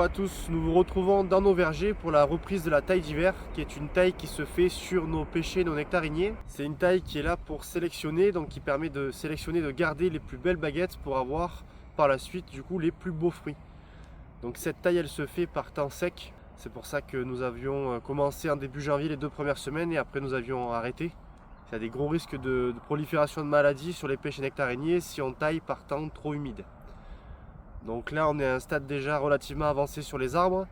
à tous, nous vous retrouvons dans nos vergers pour la reprise de la taille d'hiver, qui est une taille qui se fait sur nos pêchers, nos nectariniers. C'est une taille qui est là pour sélectionner, donc qui permet de sélectionner, de garder les plus belles baguettes pour avoir par la suite du coup les plus beaux fruits. Donc cette taille elle se fait par temps sec, c'est pour ça que nous avions commencé en début janvier les 2 premières semaines et après nous avions arrêté. Il y a des gros risques de prolifération de maladies sur les pêchers nectariniers si on taille par temps trop humide. Donc là on est à un stade déjà relativement avancé sur les arbres,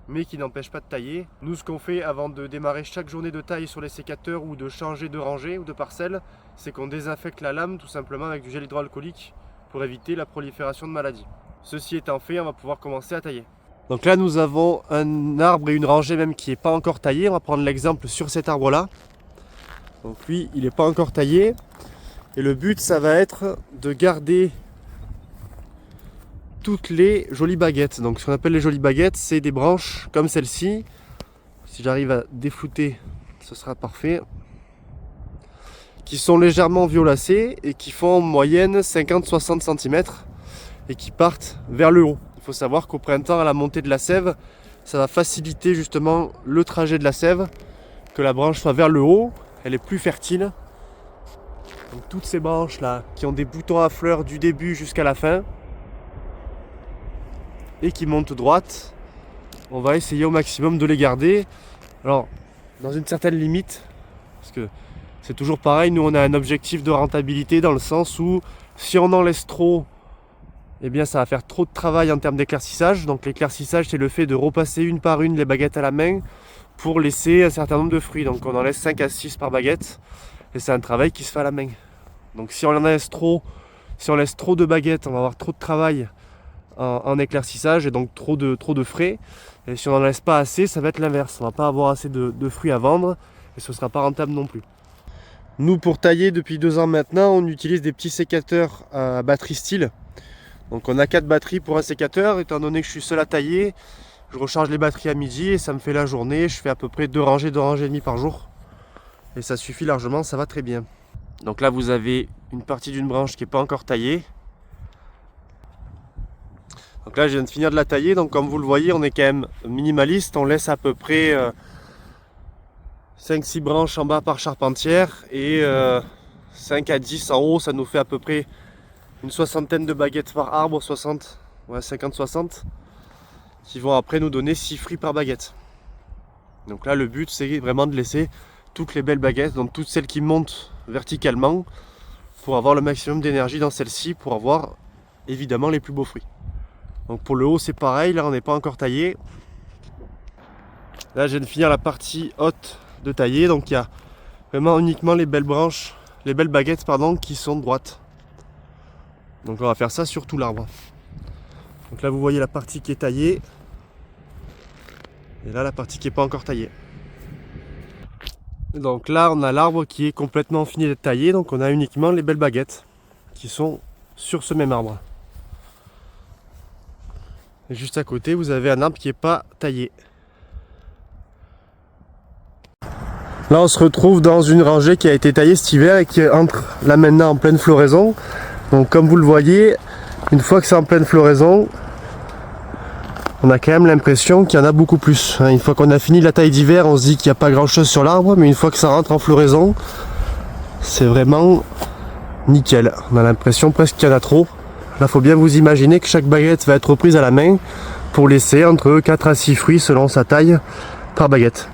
mais qui n'empêche pas de tailler. Nous ce qu'on fait avant de démarrer chaque journée de taille sur les sécateurs ou de changer de rangée ou de parcelle, c'est qu'on désinfecte la lame tout simplement avec du gel hydroalcoolique pour éviter la prolifération de maladies. Ceci étant fait, on va pouvoir commencer à tailler. Donc là nous avons un arbre et une rangée même qui n'est pas encore taillé. On va prendre l'exemple sur cet arbre là. Donc lui il n'est pas encore taillé. Et le but ça va être de garder toutes les jolies baguettes. Donc ce qu'on appelle les jolies baguettes, c'est des branches comme celle-ci. Si j'arrive à déflouter, ce sera parfait. Qui sont légèrement violacées et qui font en moyenne 50-60 cm et qui partent vers le haut. Il faut savoir qu'au printemps, à la montée de la sève, ça va faciliter justement le trajet de la sève, que la branche soit vers le haut, elle est plus fertile. Donc toutes ces branches là qui ont des boutons à fleurs du début jusqu'à la fin, et qui montent droite, on va essayer au maximum de les garder. Alors dans une certaine limite, parce que c'est toujours pareil, nous on a un objectif de rentabilité dans le sens où si on en laisse trop, eh bien ça va faire trop de travail en termes d'éclaircissage. Donc l'éclaircissage c'est le fait de repasser une par une les baguettes à la main pour laisser un certain nombre de fruits. Donc on en laisse 5 à 6 par baguette et c'est un travail qui se fait à la main. Donc si on en laisse trop, si on laisse trop de baguettes, on va avoir trop de travail en éclaircissage et donc trop de frais. Et si on n'en laisse pas assez, ça va être l'inverse. On va pas avoir assez de fruits à vendre et ce ne sera pas rentable non plus. Nous pour tailler depuis 2 ans maintenant, on utilise des petits sécateurs à batterie style. Donc on a 4 batteries pour un sécateur. Étant donné que je suis seul à tailler, je recharge les batteries à midi et ça me fait la journée. Je fais à peu près 2 rangées et demie par jour. Et ça suffit largement, ça va très bien. Donc là vous avez une partie d'une branche qui n'est pas encore taillée. Donc là je viens de finir de la tailler, donc comme vous le voyez on est quand même minimaliste, on laisse à peu près 5-6 branches en bas par charpentière et 5 à 10 en haut, ça nous fait à peu près une 60aine de baguettes par arbre, 60, ouais 50-60, qui vont après nous donner 6 fruits par baguette. Donc là le but c'est vraiment de laisser toutes les belles baguettes, donc toutes celles qui montent verticalement pour avoir le maximum d'énergie dans celles-ci, pour avoir évidemment les plus beaux fruits. Donc pour le haut c'est pareil, là on n'est pas encore taillé. Là je viens de finir la partie haute de tailler, donc il y a vraiment uniquement les belles branches, les belles baguettes pardon, qui sont droites. Donc on va faire ça sur tout l'arbre. Donc là vous voyez la partie qui est taillée. Et là la partie qui n'est pas encore taillée. Donc là on a l'arbre qui est complètement fini d'être taillé, donc on a uniquement les belles baguettes qui sont sur ce même arbre. Et juste à côté, vous avez un arbre qui n'est pas taillé. Là, on se retrouve dans une rangée qui a été taillée cet hiver et qui entre là maintenant en pleine floraison. Donc, comme vous le voyez, une fois que c'est en pleine floraison, on a quand même l'impression qu'il y en a beaucoup plus. Une fois qu'on a fini la taille d'hiver, on se dit qu'il n'y a pas grand chose sur l'arbre, mais une fois que ça rentre en floraison, c'est vraiment nickel. On a l'impression presque qu'il y en a trop. Là, il faut bien vous imaginer que chaque baguette va être reprise à la main pour laisser entre 4 à 6 fruits selon sa taille par baguette.